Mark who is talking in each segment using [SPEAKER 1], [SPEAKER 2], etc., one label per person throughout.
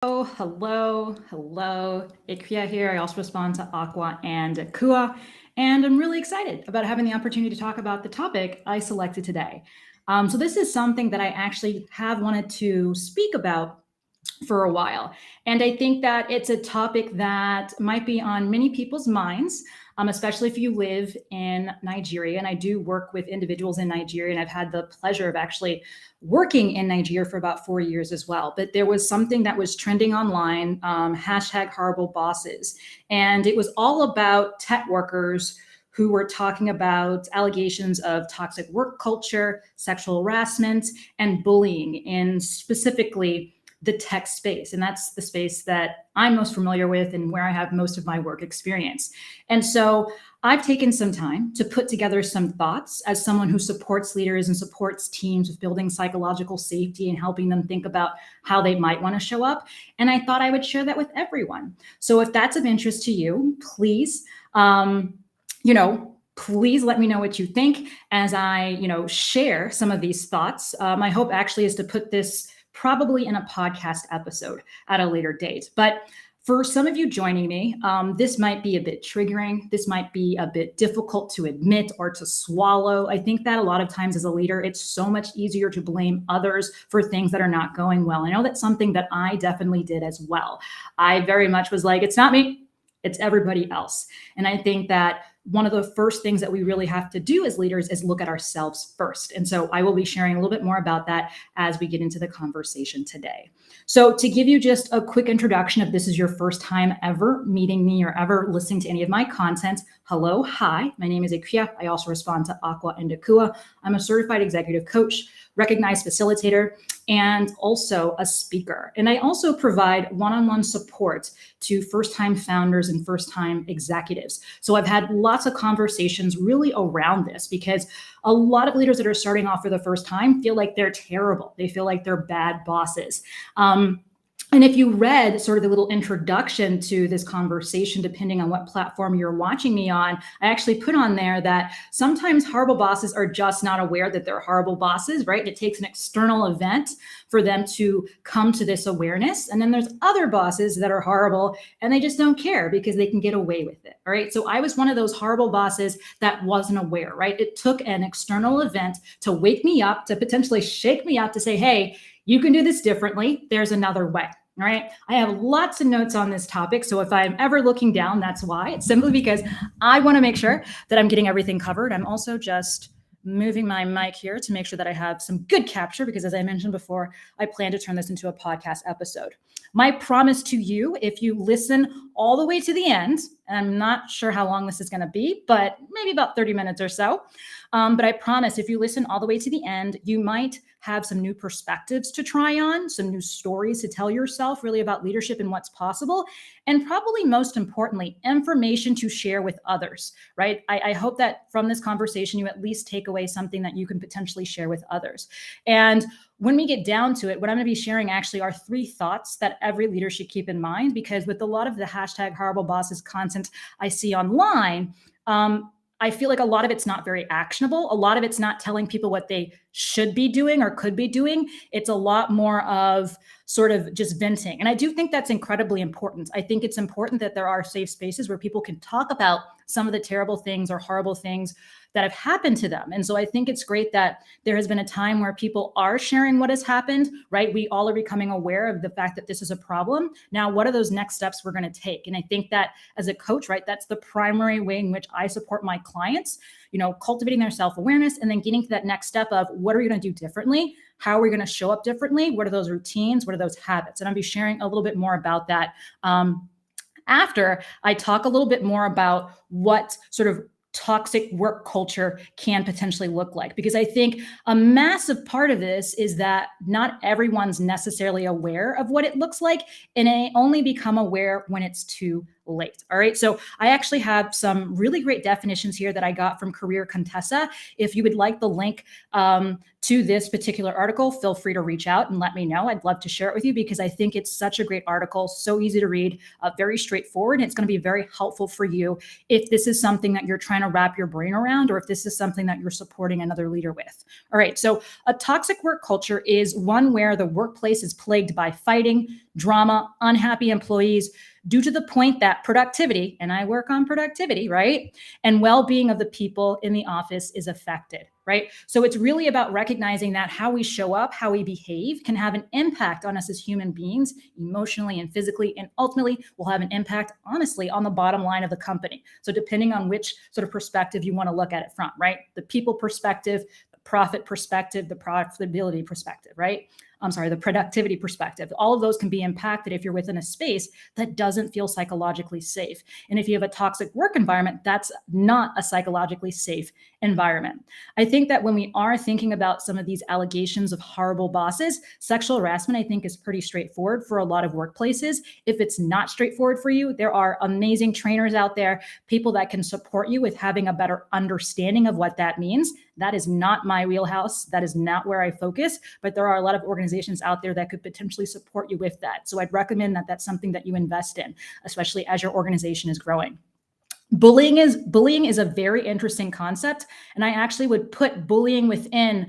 [SPEAKER 1] Oh, hello. Ikria here. I also respond to Aqua and Kua. And I'm really excited about having the opportunity to talk about the topic I selected today. So, this is something that I actually have wanted to speak about for a while. And I think that it's a topic that might be on many people's minds, especially if you live in Nigeria. And I do work with individuals in Nigeria, and I've had the pleasure of actually working in Nigeria for about 4 years as well. But there was something that was trending online, hashtag horrible bosses. And it was all about tech workers who were talking about allegations of toxic work culture, sexual harassment, and bullying in specifically the tech space. And that's the space that I'm most familiar with and where I have most of my work experience. And so I've taken some time to put together some thoughts as someone who supports leaders and supports teams with building psychological safety and helping them think about how they might want to show up. And I thought I would share that with everyone. So if that's of interest to you, please, please let me know what you think as I, share some of these thoughts. My hope actually is to put this probably in a podcast episode at a later date. But for some of you joining me, this might be a bit triggering. This might be a bit difficult to admit or to swallow. I think that a lot of times as a leader, it's so much easier to blame others for things that are not going well. I know that's something that I definitely did as well. I very much was like, it's not me, it's everybody else. And I think that one of the first things that we really have to do as leaders is look at ourselves first. And so I will be sharing a little bit more about that as we get into the conversation today. So to give you just a quick introduction, if this is your first time ever meeting me or ever listening to any of my content, hello, hi, my name is Ikria. I also respond to Aqua and Akua. I'm a certified executive coach, recognized facilitator, and also a speaker. And I also provide one-on-one support to first-time founders and first-time executives. So I've had lots of conversations really around this because a lot of leaders that are starting off for the first time feel like they're terrible. They feel like they're bad bosses. And if you read sort of the little introduction to this conversation, depending on what platform you're watching me on, I actually put on there that sometimes horrible bosses are just not aware that they're horrible bosses, right? It takes an external event for them to come to this awareness. And then there's other bosses that are horrible and they just don't care because they can get away with it, all right? So I was one of those horrible bosses that wasn't aware, right? It took an external event to wake me up, to potentially shake me up, to say, hey, you can do this differently. There's another way. All right. I have lots of notes on this topic. So if I'm ever looking down, that's why. It's simply because I want to make sure that I'm getting everything covered. I'm also just moving my mic here to make sure that I have some good capture because, as I mentioned before, I plan to turn this into a podcast episode. My promise to you, if you listen all the way to the end, and I'm not sure how long this is going to be, but maybe about 30 minutes or so. But I promise if you listen all the way to the end, you might have some new perspectives to try on, some new stories to tell yourself really about leadership and what's possible. And probably most importantly, information to share with others, right? I hope that from this conversation, you at least take away something that you can potentially share with others. And when we get down to it, what I'm going to be sharing actually are 3 thoughts that every leader should keep in mind, because with a lot of the hashtag horrible bosses content I see online, I feel like a lot of it's not very actionable. A lot of it's not telling people what they should be doing or could be doing. It's a lot more of sort of just venting. And I do think that's incredibly important. I think it's important that there are safe spaces where people can talk about some of the terrible things or horrible things that have happened to them. And so I think it's great that there has been a time where people are sharing what has happened, right? We all are becoming aware of the fact that this is a problem. Now, what are those next steps we're going to take? And I think that as a coach, right, that's the primary way in which I support my clients, cultivating their self-awareness and then getting to that next step of what are we going to do differently? How are we going to show up differently? What are those routines? What are those habits? And I'll be sharing a little bit more about that after I talk a little bit more about what sort of toxic work culture can potentially look like. Because I think a massive part of this is that not everyone's necessarily aware of what it looks like, and they only become aware when it's too late. All right. So I actually have some really great definitions here that I got from Career Contessa. If you would like the link to this particular article, feel free to reach out and let me know. I'd love to share it with you because I think it's such a great article, so easy to read, very straightforward, and it's going to be very helpful for you if this is something that you're trying to wrap your brain around or if this is something that you're supporting another leader with. All right, so a toxic work culture is one where the workplace is plagued by fighting, drama, unhappy employees, due to the point that productivity, and I work on productivity, right? And well-being of the people in the office is affected, right? So it's really about recognizing that how we show up, how we behave can have an impact on us as human beings, emotionally and physically, and ultimately will have an impact, honestly, on the bottom line of the company. So depending on which sort of perspective you want to look at it from, right? The people perspective, the profit perspective, the profitability perspective, right? The productivity perspective. All of those can be impacted if you're within a space that doesn't feel psychologically safe. And if you have a toxic work environment, that's not a psychologically safe environment. I think that when we are thinking about some of these allegations of horrible bosses, sexual harassment, I think, is pretty straightforward for a lot of workplaces. If it's not straightforward for you, there are amazing trainers out there, people that can support you with having a better understanding of what that means. That is not my wheelhouse. That is not where I focus, but there are a lot of organizations out there that could potentially support you with that. So I'd recommend that that's something that you invest in, especially as your organization is growing. Bullying is a very interesting concept, and I actually would put bullying within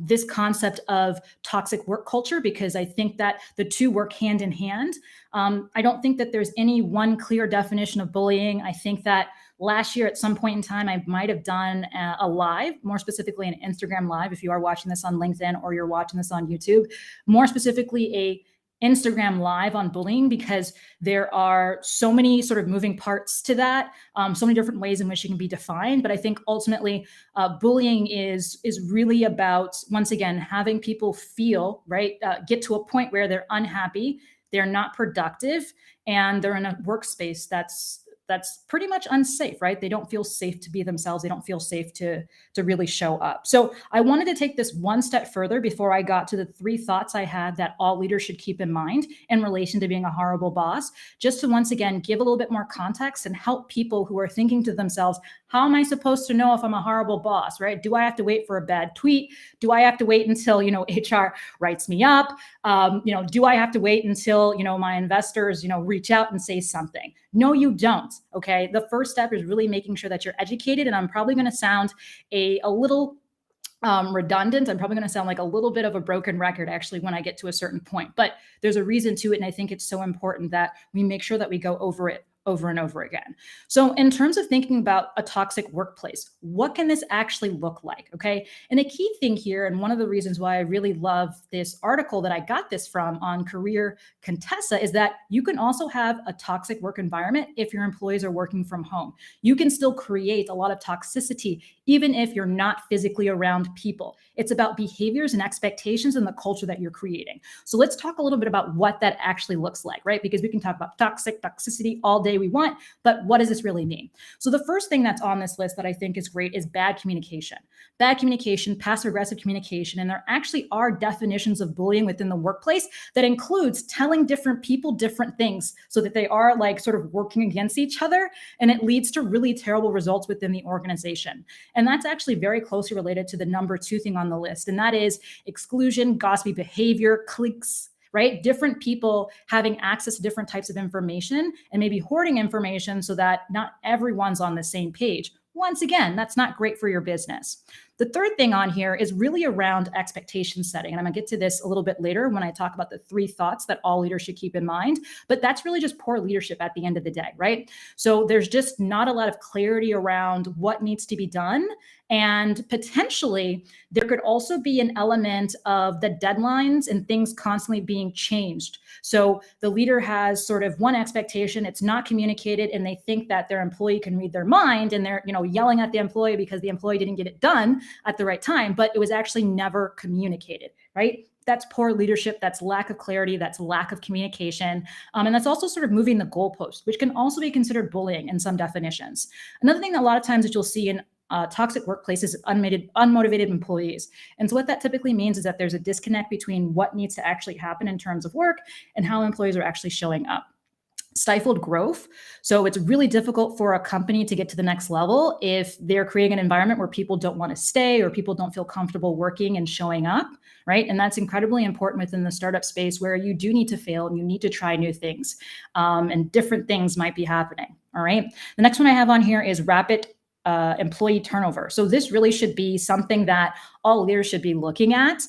[SPEAKER 1] this concept of toxic work culture because I think that the two work hand in hand. I don't think that there's any one clear definition of bullying. I think that last year at some point in time, I might have done a live, more specifically an Instagram live. If you are watching this on LinkedIn or you're watching this on YouTube, more specifically a Instagram live on bullying because there are so many sort of moving parts to that, so many different ways in which it can be defined. But I think ultimately bullying is really about, once again, having people feel, right, get to a point where they're unhappy, they're not productive, and they're in a workspace that's pretty much unsafe, right? They don't feel safe to be themselves. They don't feel safe to really show up. So I wanted to take this one step further before I got to the 3 thoughts I had that all leaders should keep in mind in relation to being a horrible boss, just to once again give a little bit more context and help people who are thinking to themselves, how am I supposed to know if I'm a horrible boss, right? Do I have to wait for a bad tweet? Do I have to wait until, HR writes me up? Do I have to wait until, my investors, reach out and say something? No, you don't. Okay. The first step is really making sure that you're educated. And I'm probably going to sound a little redundant. I'm probably going to sound like a little bit of a broken record actually when I get to a certain point, but there's a reason to it. And I think it's so important that we make sure that we go over it over and over again. So in terms of thinking about a toxic workplace, what can this actually look like? Okay. And a key thing here, and one of the reasons why I really love this article that I got this from on Career Contessa, is that you can also have a toxic work environment if your employees are working from home. You can still create a lot of toxicity, even if you're not physically around people. It's about behaviors and expectations and the culture that you're creating. So let's talk a little bit about what that actually looks like, right? Because we can talk about toxicity all day we want, but what does this really mean? So the first thing that's on this list that I think is great is bad communication. Bad communication, passive-aggressive communication, and there actually are definitions of bullying within the workplace that includes telling different people different things so that they are like sort of working against each other, and it leads to really terrible results within the organization. And that's actually very closely related to the number 2 thing on the list, and that is exclusion, gossipy behavior, cliques, right? Different people having access to different types of information and maybe hoarding information so that not everyone's on the same page. Once again, that's not great for your business. The third thing on here is really around expectation setting. And I'm going to get to this a little bit later when I talk about the 3 thoughts that all leaders should keep in mind. But that's really just poor leadership at the end of the day, right? So there's just not a lot of clarity around what needs to be done. And potentially, there could also be an element of the deadlines and things constantly being changed. So the leader has sort of one expectation, it's not communicated, and they think that their employee can read their mind, and they're yelling at the employee because the employee didn't get it done at the right time, but it was actually never communicated, right? That's poor leadership. That's lack of clarity. That's lack of communication. And that's also sort of moving the goalpost, which can also be considered bullying in some definitions. Another thing that a lot of times that you'll see in toxic workplaces is unmotivated employees. And so what that typically means is that there's a disconnect between what needs to actually happen in terms of work and how employees are actually showing up. stifled growth. So it's really difficult for a company to get to the next level if they're creating an environment where people don't want to stay or people don't feel comfortable working and showing up, right? And that's incredibly important within the startup space where you do need to fail and you need to try new things, and different things might be happening. All right. The next one I have on here is rapid employee turnover. So this really should be something that all leaders should be looking at.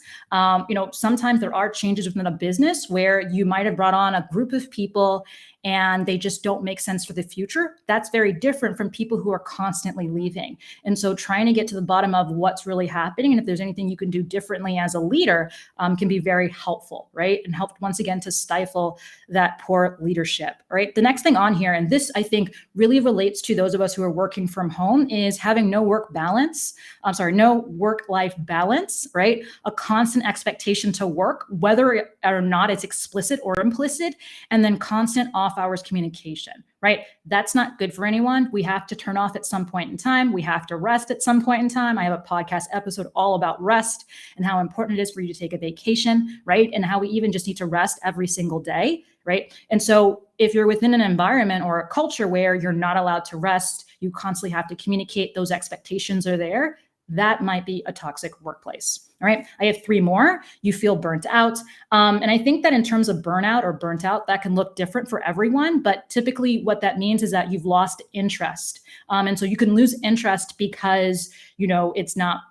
[SPEAKER 1] Sometimes there are changes within a business where you might have brought on a group of people and they just don't make sense for the future. That's very different from people who are constantly leaving. And so trying to get to the bottom of what's really happening and if there's anything you can do differently as a leader can be very helpful, right? And help once again to stifle that poor leadership, right? The next thing on here, and this I think really relates to those of us who are working from home, is having no work-life balance, right? A constant expectation to work, whether or not it's explicit or implicit, and then constant off-hours communication, right? That's not good for anyone. We have to turn off at some point in time. We have to rest at some point in time. I have a podcast episode all about rest and how important it is for you to take a vacation, right? And how we even just need to rest every single day, right? And so if you're within an environment or a culture where you're not allowed to rest, you constantly have to communicate, those expectations are there, that might be a toxic workplace. All right. I have 3 more. You feel burnt out. And I think that in terms of burnout or burnt out, that can look different for everyone. But typically what that means is that you've lost interest. And so you can lose interest because, it's not,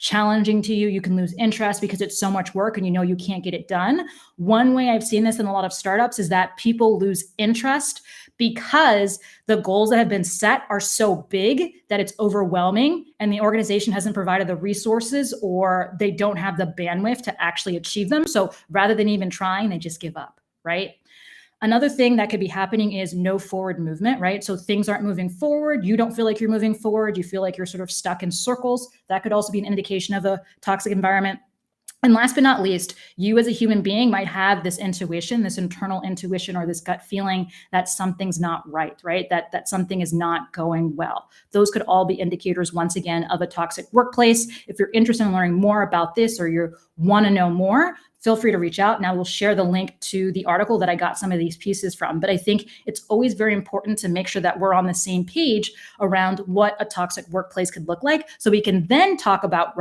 [SPEAKER 1] challenging to you. You can lose interest because it's so much work and you can't get it done. One way I've seen this in a lot of startups is that people lose interest because the goals that have been set are so big that it's overwhelming and the organization hasn't provided the resources or they don't have the bandwidth to actually achieve them. So rather than even trying, they just give up, right? Another thing that could be happening is no forward movement, right? So things aren't moving forward. You don't feel like you're moving forward. You feel like you're sort of stuck in circles. That could also be an indication of a toxic environment. And last but not least, you as a human being might have this intuition, this internal intuition or this gut feeling that something's not right? That something is not going well. Those could all be indicators, once again, of a toxic workplace. If you're interested in learning more about this or you want to know more, feel free to reach out. Now we'll share the link to the article that I got some of these pieces from. But I think it's always very important to make sure that we're on the same page around what a toxic workplace could look like. So we can then talk about,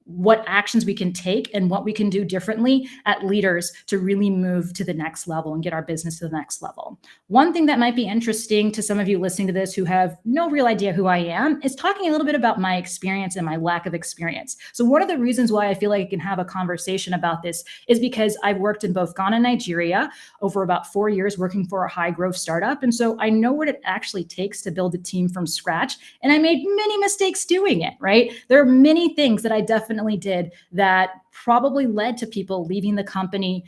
[SPEAKER 1] what actions we can take and what we can do differently at leaders to really move to the next level and get our business to the next level. One thing that might be interesting to some of you listening to this who have no real idea who I am is talking a little bit about my experience and my lack of experience. So one of the reasons why I feel like I can have a conversation about this is because I've worked in both Ghana and Nigeria over about 4 years working for a high growth startup. And so I know what it actually takes to build a team from scratch. And I made many mistakes doing it, right? There are many things that I definitely did that probably led to people leaving the company,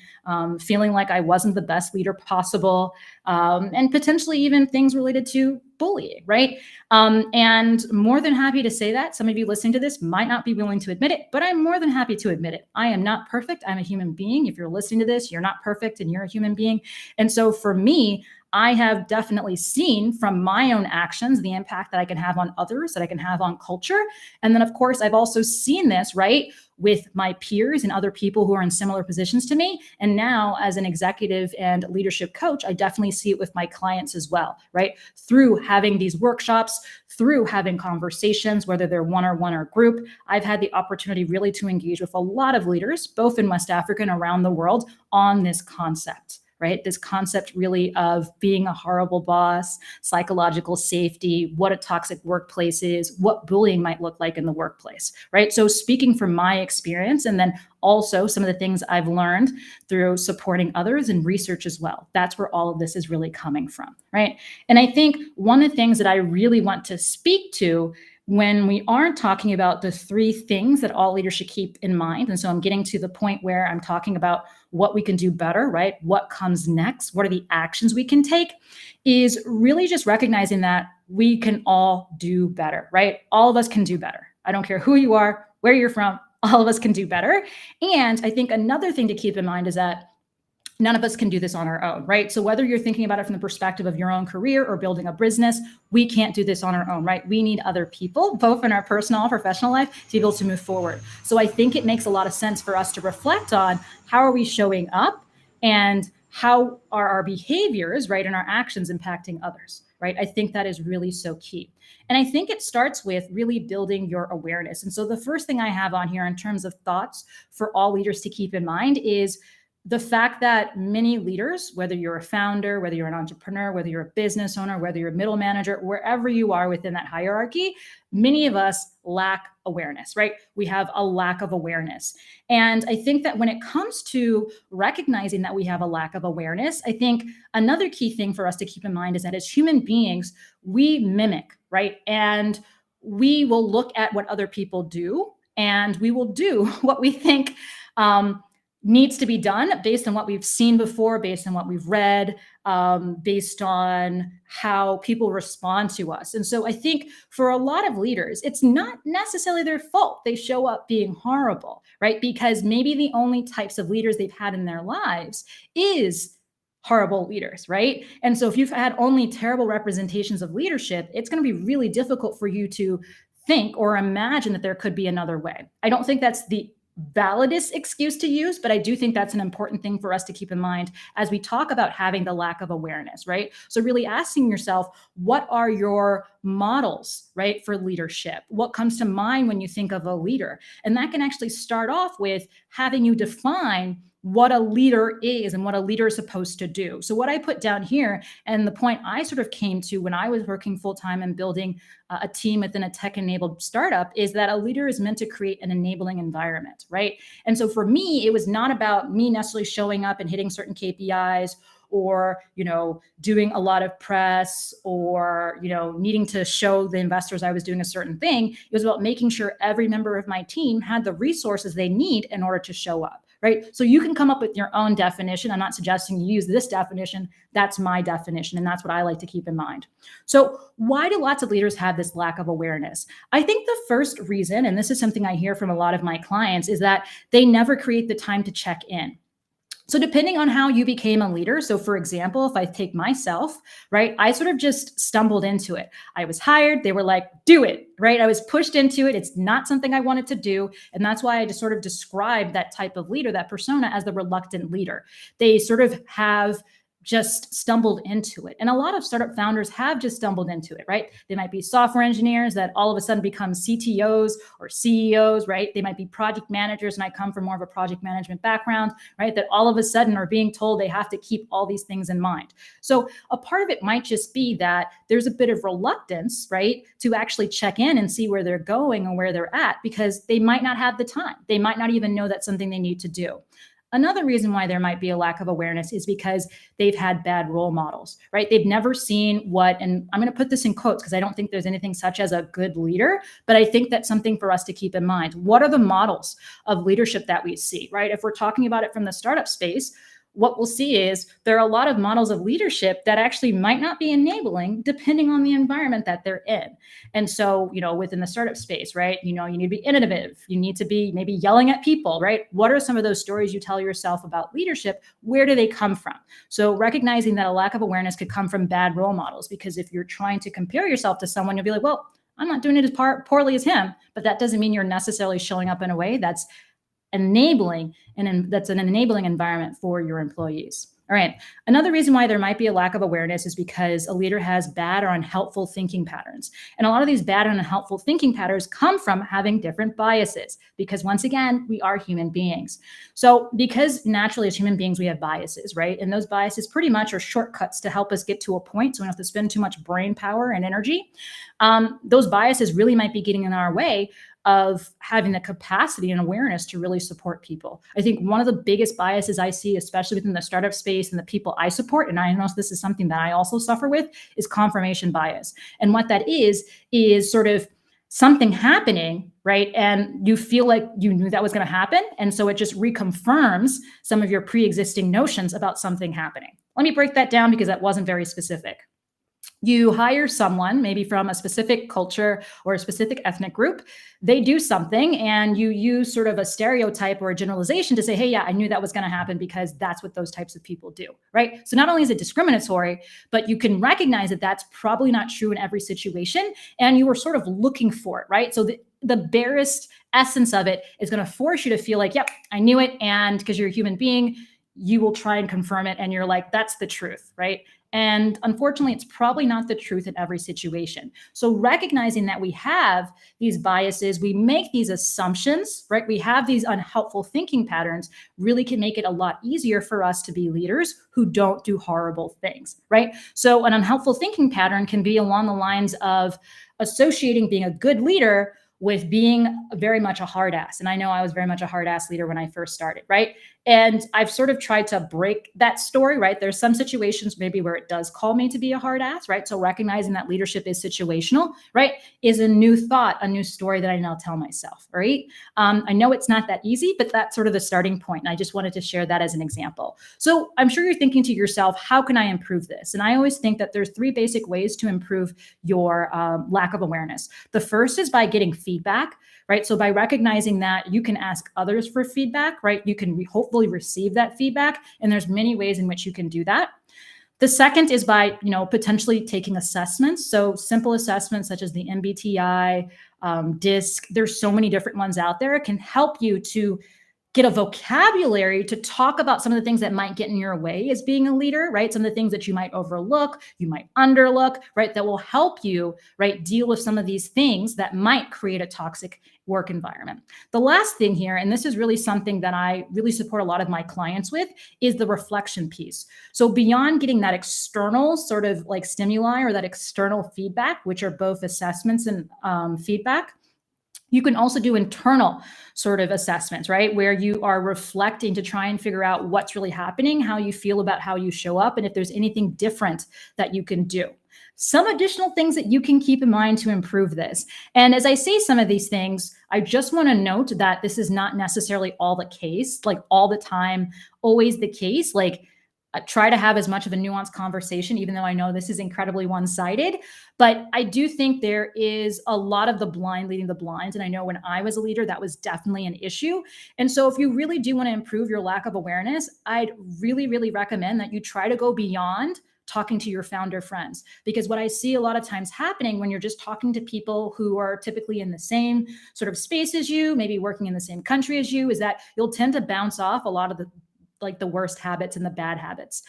[SPEAKER 1] feeling like I wasn't the best leader possible, and potentially even things related to bullying, right? And more than happy to say that. Some of you listening to this might not be willing to admit it, but I'm more than happy to admit it. I am not perfect. I'm a human being. If you're listening to this, you're not perfect and you're a human being. And so for me, I have definitely seen from my own actions the impact that I can have on others, that I can have on culture. And then, of course, I've also seen this, with my peers and other people who are in similar positions to me. And now, as an executive and leadership coach, I definitely see it with my clients as well, Through having these workshops, through having conversations, whether they're one-on-one or group, I've had the opportunity really to engage with a lot of leaders, both in West Africa and around the world, on this concept. This concept really of being a horrible boss, psychological safety, what a toxic workplace is, what bullying might look like in the workplace, So speaking from my experience and then also some of the things I've learned through supporting others and research as well. That's where all of this is really coming from, And I think one of the things that I really want to speak to when we aren't talking about the 3 things that all leaders should keep in mind. And so I'm getting to the point where I'm talking about what we can do better, What comes next? What are the actions we can take? Is really just recognizing that we can all do better, All of us can do better. I don't care who you are, where you're from, all of us can do better. And I think another thing to keep in mind is that none of us can do this on our own, So whether you're thinking about it from the perspective of your own career or building a business, we can't do this on our own, We need other people, both in our personal and professional life, to be able to move forward. So I think it makes a lot of sense for us to reflect on how are we showing up and how are our behaviors, right, and our actions impacting others, right? I think that is really so key. And I think it starts with really building your awareness. And so the first thing I have on here in terms of thoughts for all leaders to keep in mind is the fact that many leaders, whether you're a founder, whether you're an entrepreneur, whether you're a business owner, whether you're a middle manager, wherever you are within that hierarchy, many of us lack awareness, right? We have a lack of awareness. And I think that when it comes to recognizing that we have a lack of awareness, I think another key thing for us to keep in mind is that as human beings, we mimic, right? And we will look at what other people do and we will do what we think needs to be done based on what we've seen before, based on what we've read, based on how people respond to us. And so I think for a lot of leaders, it's not necessarily their fault. They show up being horrible, right? Because maybe the only types of leaders they've had in their lives is horrible leaders, right? And so if you've had only terrible representations of leadership, it's going to be really difficult for you to think or imagine that there could be another way. I don't think that's the validest excuse to use, but I do think that's an important thing for us to keep in mind as we talk about having the lack of awareness, right? So really asking yourself, what are your models, right, for leadership? What comes to mind when you think of a leader? And that can actually start off with having you define what a leader is and what a leader is supposed to do. So what I put down here, and the point I sort of came to when I was working full time and building a team within a tech enabled startup, is that a leader is meant to create an enabling environment, right? And so for me, it was not about me necessarily showing up and hitting certain KPIs or, doing a lot of press or, needing to show the investors I was doing a certain thing. It was about making sure every member of my team had the resources they need in order to show up. Right. So you can come up with your own definition. I'm not suggesting you use this definition. That's my definition. And that's what I like to keep in mind. So why do lots of leaders have this lack of awareness? I think the first reason, and this is something I hear from a lot of my clients, is that they never create the time to check in. So depending on how you became a leader, so for example, if I take myself, right, I sort of just stumbled into it. I was hired, they were like, do it, right? I was pushed into it. It's not something I wanted to do. And that's why I just sort of describe that type of leader, that persona, as the reluctant leader. They sort of have just stumbled into it. And a lot of startup founders have just stumbled into it, right? They might be software engineers that all of a sudden become CTOs or CEOs, right? They might be project managers, and I come from more of a project management background, right? That all of a sudden are being told they have to keep all these things in mind. So a part of it might just be that there's a bit of reluctance, right, to actually check in and see where they're going and where they're at, because they might not have the time. They might not even know that's something they need to do. Another reason why there might be a lack of awareness is because they've had bad role models, right? They've never seen what, and I'm going to put this in quotes because I don't think there's anything such as a good leader, but I think that's something for us to keep in mind. What are the models of leadership that we see, right? If we're talking about it from the startup space, what we'll see is there are a lot of models of leadership that actually might not be enabling depending on the environment that they're in. And so, within the startup space, right, you need to be innovative. You need to be maybe yelling at people, right? What are some of those stories you tell yourself about leadership? Where do they come from? So recognizing that a lack of awareness could come from bad role models, because if you're trying to compare yourself to someone, you'll be like, well, I'm not doing it as poorly as him, but that doesn't mean you're necessarily showing up in a way that's enabling, and that's an enabling environment for your employees. All right. Another reason why there might be a lack of awareness is because a leader has bad or unhelpful thinking patterns. And a lot of these bad and unhelpful thinking patterns come from having different biases, because once again, we are human beings. So because naturally as human beings, we have biases, right? And those biases pretty much are shortcuts to help us get to a point so we don't have to spend too much brain power and energy. Those biases really might be getting in our way of having the capacity and awareness to really support people. I think one of the biggest biases I see, especially within the startup space and the people I support, and I know this is something that I also suffer with, is confirmation bias. And what that is sort of something happening, right? And you feel like you knew that was going to happen. And so it just reconfirms some of your pre-existing notions about something happening. Let me break that down because that wasn't very specific. You hire someone maybe from a specific culture or a specific ethnic group. They do something and you use sort of a stereotype or a generalization to say, hey, yeah, I knew that was going to happen because that's what those types of people do, right? So not only is it discriminatory, but you can recognize that that's probably not true in every situation. And you were sort of looking for it, right? So the barest essence of it is going to force you to feel like, yep, I knew it. And because you're a human being, you will try and confirm it and you're like, that's the truth, right? And unfortunately, it's probably not the truth in every situation. So recognizing that we have these biases, we make these assumptions, right? We have these unhelpful thinking patterns, really can make it a lot easier for us to be leaders who don't do horrible things, right? So an unhelpful thinking pattern can be along the lines of associating being a good leader with being very much a hard ass. And I know I was very much a hard ass leader when I first started, right? And I've sort of tried to break that story, right? There's some situations maybe where it does call me to be a hard ass, right? So recognizing that leadership is situational, right, is a new thought, a new story that I now tell myself, right? I know it's not that easy, but that's sort of the starting point. And I just wanted to share that as an example. So I'm sure you're thinking to yourself, how can I improve this? And I always think that there's three basic ways to improve your lack of awareness. The first is by getting feedback, right? So by recognizing that you can ask others for feedback, right? You can hopefully receive that feedback. And there's many ways in which you can do that. The second is by, potentially taking assessments. So simple assessments such as the MBTI, DISC, there's so many different ones out there. It can help you to get a vocabulary to talk about some of the things that might get in your way as being a leader, right? Some of the things that you might overlook, you might underlook, right? That will help you, right, deal with some of these things that might create a toxic work environment. The last thing here, and this is really something that I really support a lot of my clients with, is the reflection piece. So beyond getting that external sort of like stimuli or that external feedback, which are both assessments and feedback, you can also do internal sort of assessments, right? Where you are reflecting to try and figure out what's really happening, how you feel about how you show up, and if there's anything different that you can do. Some additional things that you can keep in mind to improve this. And as I say some of these things, I just want to note that this is not necessarily all the case, like all the time, always the case. Like, try to have as much of a nuanced conversation, even though I know this is incredibly one-sided. But I do think there is a lot of the blind leading the blind. And I know when I was a leader, that was definitely an issue. And so if you really do want to improve your lack of awareness, I'd really, really recommend that you try to go beyond talking to your founder friends. Because what I see a lot of times happening when you're just talking to people who are typically in the same sort of space as you, maybe working in the same country as you, is that you'll tend to bounce off a lot of the worst habits and the bad habits.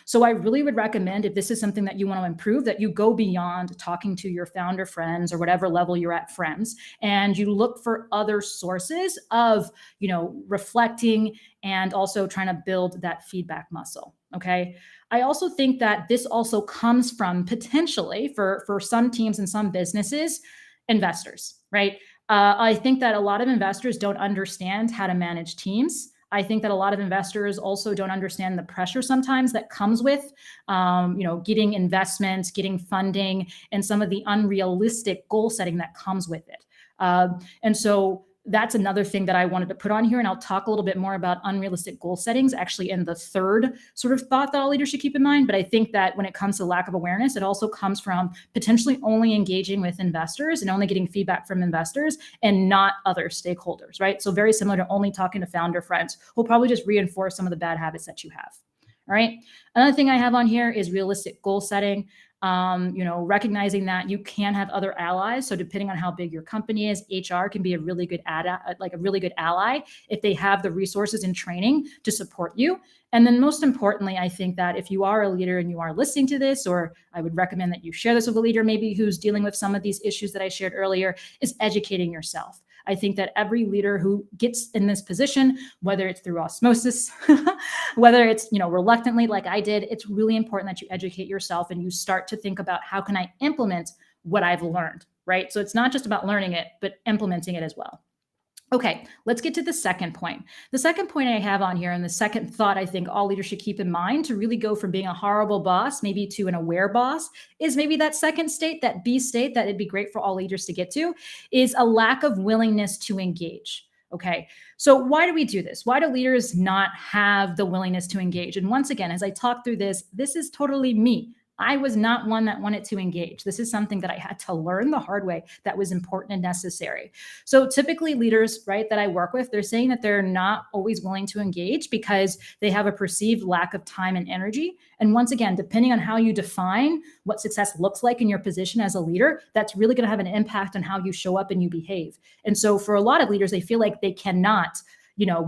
[SPEAKER 1] So I really would recommend, if this is something that you want to improve, that you go beyond talking to your founder friends or whatever level you're at friends, and you look for other sources of, reflecting and also trying to build that feedback muscle. Okay. I also think that this also comes from potentially for some teams and some businesses, investors, right? I think that a lot of investors don't understand how to manage teams. I think that a lot of investors also don't understand the pressure sometimes that comes with, getting investments, getting funding, and some of the unrealistic goal setting that comes with it. And so that's another thing that I wanted to put on here. And I'll talk a little bit more about unrealistic goal settings actually in the third sort of thought that all leaders should keep in mind. But I think that when it comes to lack of awareness, it also comes from potentially only engaging with investors and only getting feedback from investors and not other stakeholders, right? So very similar to only talking to founder friends who'll probably just reinforce some of the bad habits that you have. All right. Another thing I have on here is realistic goal setting. Recognizing that you can have other allies. So depending on how big your company is, HR can be a really good ally if they have the resources and training to support you. And then most importantly, I think that if you are a leader and you are listening to this, or I would recommend that you share this with a leader maybe who's dealing with some of these issues that I shared earlier, is educating yourself. I think that every leader who gets in this position, whether it's through osmosis, whether it's, reluctantly like I did, it's really important that you educate yourself and you start to think about, how can I implement what I've learned, right? So it's not just about learning it, but implementing it as well. Okay, let's get to the second point. The second point I have on here, and the second thought I think all leaders should keep in mind to really go from being a horrible boss, maybe to an aware boss, is maybe that second state, that B state that it'd be great for all leaders to get to, is a lack of willingness to engage. Okay, so why do we do this? Why do leaders not have the willingness to engage? And once again, as I talk through this is totally me. I was not one that wanted to engage. This is something that I had to learn the hard way that was important and necessary. So typically leaders, right, that I work with, they're saying that they're not always willing to engage because they have a perceived lack of time and energy. And once again, depending on how you define what success looks like in your position as a leader, that's really going to have an impact on how you show up and you behave. And so for a lot of leaders, they feel like they cannot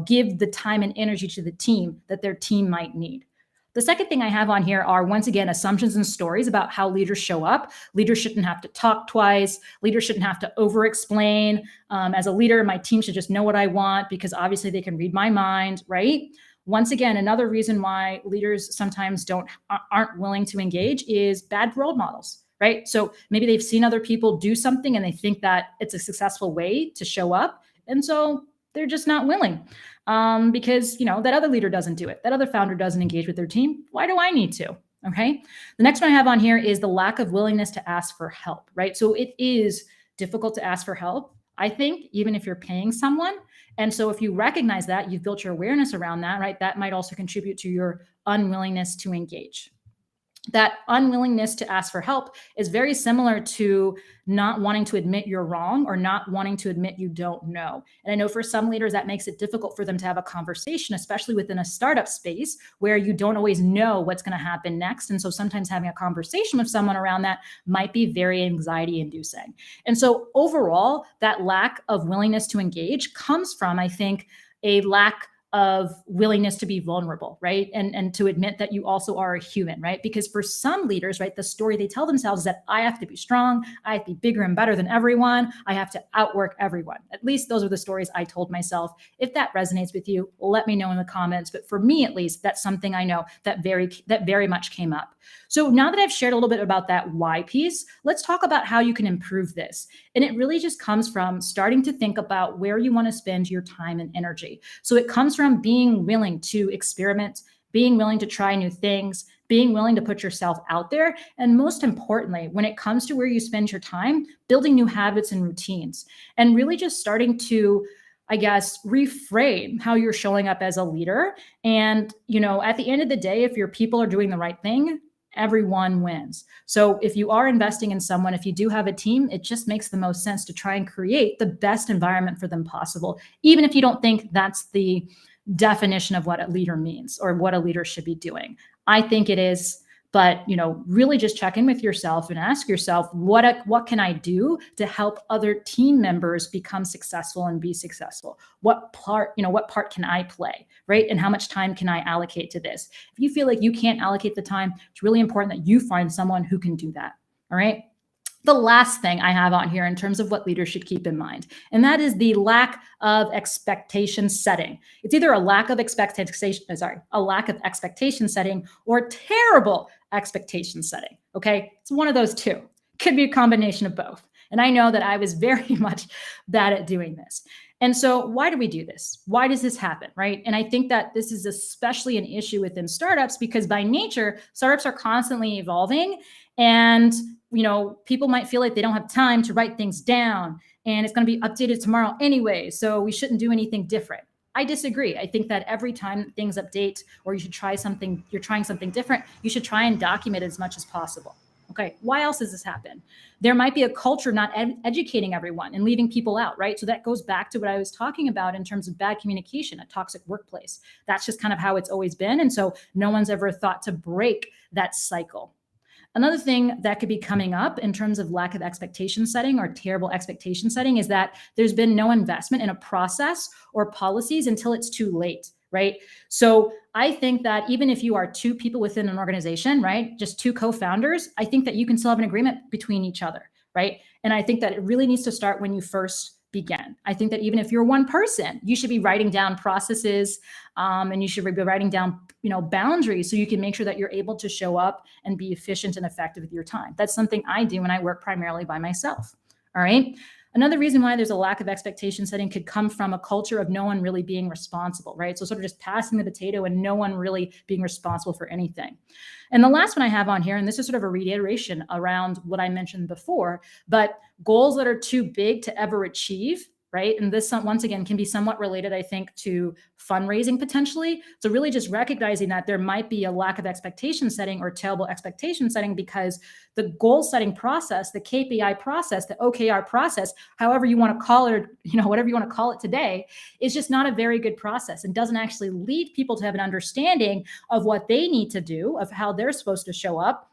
[SPEAKER 1] give the time and energy to the team that their team might need. The second thing I have on here are, once again, assumptions and stories about how leaders show up. Leaders shouldn't have to talk twice. Leaders shouldn't have to over-explain. As a leader, my team should just know what I want because obviously they can read my mind, right? Once again, another reason why leaders sometimes aren't willing to engage is bad role models, right? So maybe they've seen other people do something and they think that it's a successful way to show up. And so they're just not willing because, that other leader doesn't do it. That other founder doesn't engage with their team. Why do I need to? Okay. The next one I have on here is the lack of willingness to ask for help, right? So it is difficult to ask for help, I think, even if you're paying someone. And so if you recognize that, you've built your awareness around that, right? That might also contribute to your unwillingness to engage. That unwillingness to ask for help is very similar to not wanting to admit you're wrong or not wanting to admit you don't know. And I know for some leaders that makes it difficult for them to have a conversation, especially within a startup space where you don't always know what's going to happen next. And so sometimes having a conversation with someone around that might be very anxiety inducing. And so overall, that lack of willingness to engage comes from, I think, a lack of willingness to be vulnerable, right? And to admit that you also are a human, right? Because for some leaders, right, the story they tell themselves is that I have to be strong, I have to be bigger and better than everyone, I have to outwork everyone. At least those are the stories I told myself. If that resonates with you, let me know in the comments. But for me, at least, that's something I know that very much came up. So now that I've shared a little bit about that why piece, let's talk about how you can improve this. And it really just comes from starting to think about where you want to spend your time and energy. So it comes from being willing to experiment, being willing to try new things, being willing to put yourself out there. And most importantly, when it comes to where you spend your time, building new habits and routines, and really just starting to, I guess, reframe how you're showing up as a leader. And, at the end of the day, if your people are doing the right thing, everyone wins. So if you are investing in someone, if you do have a team, it just makes the most sense to try and create the best environment for them possible, even if you don't think that's the definition of what a leader means or what a leader should be doing. I think it is. But, really just check in with yourself and ask yourself, what can I do to help other team members become successful and be successful? What part can I play, right? And how much time can I allocate to this? If you feel like you can't allocate the time, it's really important that you find someone who can do that. All right. The last thing I have on here in terms of what leaders should keep in mind, and that is the lack of expectation setting. It's either a lack of expectation setting or terrible expectation setting. Okay. It's one of those two. Could be a combination of both. And I know that I was very much bad at doing this. And so why do we do this? Why does this happen, right? And I think that this is especially an issue within startups because by nature, startups are constantly evolving and people might feel like they don't have time to write things down and it's going to be updated tomorrow anyway, so we shouldn't do anything different. I disagree. I think that every time things update or you're trying something different, you should try and document it as much as possible. Okay, why else does this happen? There might be a culture not educating everyone and leaving people out, right? So that goes back to what I was talking about in terms of bad communication, a toxic workplace. That's just kind of how it's always been. And so no one's ever thought to break that cycle. Another thing that could be coming up in terms of lack of expectation setting or terrible expectation setting is that there's been no investment in a process or policies until it's too late, right? So I think that even if you are two people within an organization, right, just two co-founders, I think that you can still have an agreement between each other, right? And I think that it really needs to start when you first begin. I think that even if you're one person, you should be writing down processes and you should be writing down, boundaries so you can make sure that you're able to show up and be efficient and effective with your time. That's something I do when I work primarily by myself. All right. Another reason why there's a lack of expectation setting could come from a culture of no one really being responsible, right? So sort of just passing the potato and no one really being responsible for anything. And the last one I have on here, and this is sort of a reiteration around what I mentioned before, but goals that are too big to ever achieve, right? And this, once again, can be somewhat related, I think, to fundraising potentially. So really just recognizing that there might be a lack of expectation setting or terrible expectation setting because the goal setting process, the KPI process, the OKR process, however you want to call it, whatever you want to call it today, is just not a very good process and doesn't actually lead people to have an understanding of what they need to do, of how they're supposed to show up,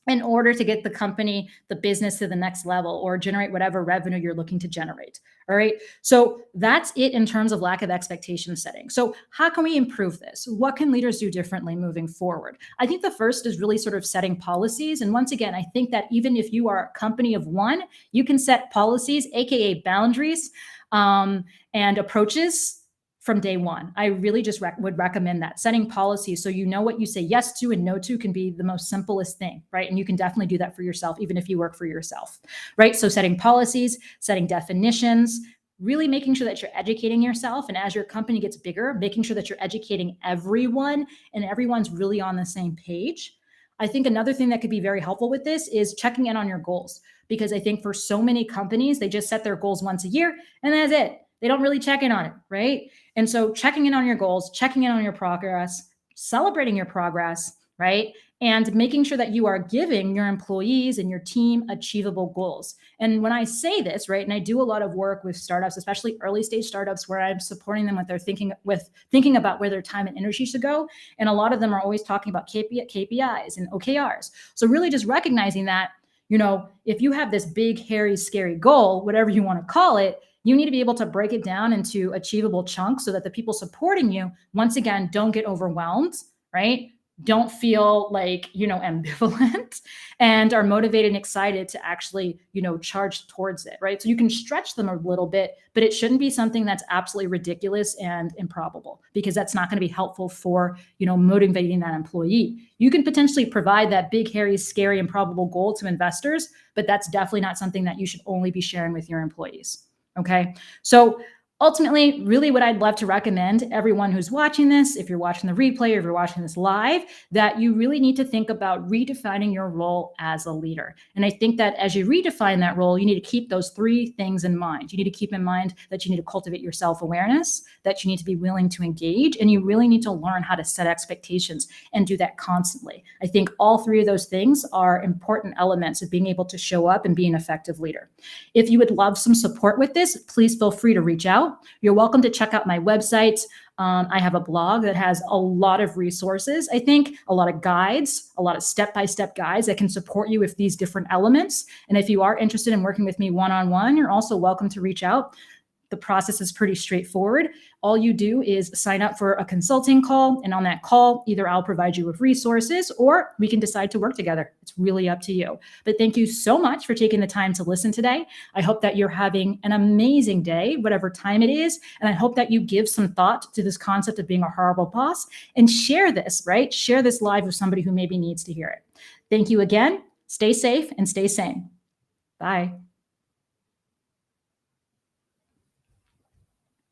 [SPEAKER 1] in order to get the company, the business to the next level or generate whatever revenue you're looking to generate. All right. So that's it in terms of lack of expectation setting. So, how can we improve this? What can leaders do differently moving forward? I think the first is really sort of setting policies. And once again, I think that even if you are a company of one, you can set policies, AKA boundaries, um, and approaches from day one. I really just would recommend that setting policies so you know what you say yes to and no to can be the most simplest thing, right? And you can definitely do that for yourself, even if you work for yourself, right? So setting policies, setting definitions, really making sure that you're educating yourself. And as your company gets bigger, making sure that you're educating everyone and everyone's really on the same page. I think another thing that could be very helpful with this is checking in on your goals, because I think for so many companies, they just set their goals once a year and that's it. They don't really check in on it, right? And so checking in on your goals, checking in on your progress, celebrating your progress, right? And making sure that you are giving your employees and your team achievable goals. And when I say this, right, and I do a lot of work with startups, especially early stage startups, where I'm supporting them with their thinking about where their time and energy should go. And a lot of them are always talking about KPIs and OKRs. So really just recognizing that, if you have this big, hairy, scary goal, whatever you want to call it, you need to be able to break it down into achievable chunks so that the people supporting you, once again, don't get overwhelmed, right? Don't feel like, ambivalent and are motivated and excited to actually, charge towards it, right? So you can stretch them a little bit, but it shouldn't be something that's absolutely ridiculous and improbable, because that's not going to be helpful for, motivating that employee. You can potentially provide that big, hairy, scary, improbable goal to investors, but that's definitely not something that you should only be sharing with your employees. Okay. So ultimately, really what I'd love to recommend everyone who's watching this, if you're watching the replay or if you're watching this live, that you really need to think about redefining your role as a leader. And I think that as you redefine that role, you need to keep those three things in mind. You need to keep in mind that you need to cultivate your self-awareness, that you need to be willing to engage, and you really need to learn how to set expectations and do that constantly. I think all three of those things are important elements of being able to show up and be an effective leader. If you would love some support with this, please feel free to reach out. You're welcome to check out my website. I have a blog that has a lot of resources, I think, a lot of guides, a lot of step-by-step guides that can support you with these different elements. And if you are interested in working with me one-on-one, you're also welcome to reach out. The process is pretty straightforward. All you do is sign up for a consulting call. And on that call, either I'll provide you with resources or we can decide to work together. It's really up to you. But thank you so much for taking the time to listen today. I hope that you're having an amazing day, whatever time it is. And I hope that you give some thought to this concept of being a horrible boss and share this, right? Share this live with somebody who maybe needs to hear it. Thank you again. Stay safe and stay sane. Bye.